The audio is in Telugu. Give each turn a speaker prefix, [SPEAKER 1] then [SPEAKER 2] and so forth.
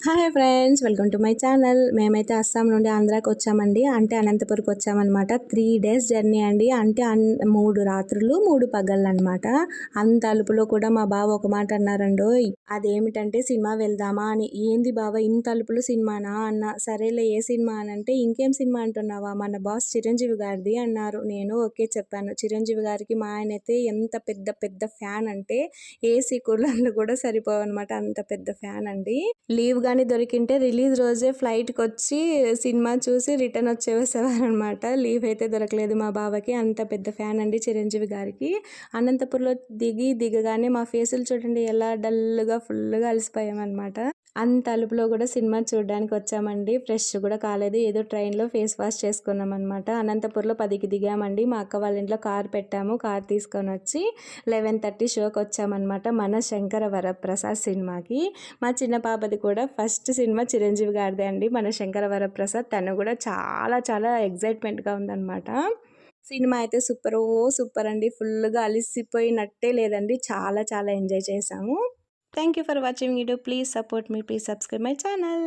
[SPEAKER 1] Hi friends, welcome to my channel. మేమైతే అస్సాం నుండి ఆంధ్రాకి వచ్చామండి. అంటే అనంతపురంకి వచ్చామన్నమాట. 3 డేస్ జర్నీ అండి. అంటే 3 రాత్రులు 3 పగళ్ళు అనమాట. అంత అలుపులో కూడా మా బావ ఒక మాట అన్నారండోయ్. అదేమిటంటే సినిమా వెళ్దామా అని. ఏంది బావ ఇంత అలుపులో సినిమానా అన్న. సరేలే ఏ సినిమా అని అంటే, ఇంకేం సినిమా అంటున్నావా, మన బాస్ చిరంజీవి గారిది అన్నారు. నేను ఓకే చెప్పాను. చిరంజీవి గారికి మా ఆయన అయితే ఎంత పెద్ద పెద్ద ఫ్యాన్ అంటే ఏసీ కూలర్లు కూడా సరిపోవన్నమాట. అంత పెద్ద ఫ్యాన్ అండి. లీవ్ కానీ దొరికింటే రిలీజ్ రోజే ఫ్లైట్కి వచ్చి సినిమా చూసి రిటర్న్ వచ్చేసేవారనమాట. లీవ్ అయితే దొరకలేదు మా బావకి. అంత పెద్ద ఫ్యాన్ అండి చిరంజీవి గారికి. అనంతపురంలో దిగగానే మా ఫేసులు చూడండి ఎలా డల్గా ఫుల్గా అలసిపోయామన్నమాట. అంత అలుపులో కూడా సినిమా చూడడానికి వచ్చామండి. ఫ్రెష్ కూడా కాలేదు, ఏదో ట్రైన్లో ఫేస్ వాష్ చేసుకున్నాం అనమాట. అనంతపురంలో 10కి దిగామండి. మా అక్క వాళ్ళ ఇంట్లో కార్ పెట్టాము. కార్ తీసుకొని వచ్చి 11:30 షోకి వచ్చామన్నమాట. మన శంకర వరప్రసాద్ సినిమాకి. మా చిన్న పాపది కూడా ఫస్ట్ సినిమా చిరంజీవి గారిదే అండి, మన శంకర వరప్రసాద్. తను కూడా చాలా చాలా ఎగ్జైట్మెంట్గా ఉందన్నమాట. సినిమా అయితే సూపర్ అండి. ఫుల్గా అలిసిపోయినట్టే లేదండి. చాలా చాలా ఎంజాయ్ చేసాము. Thank you for watching video. Please support me, please subscribe my channel.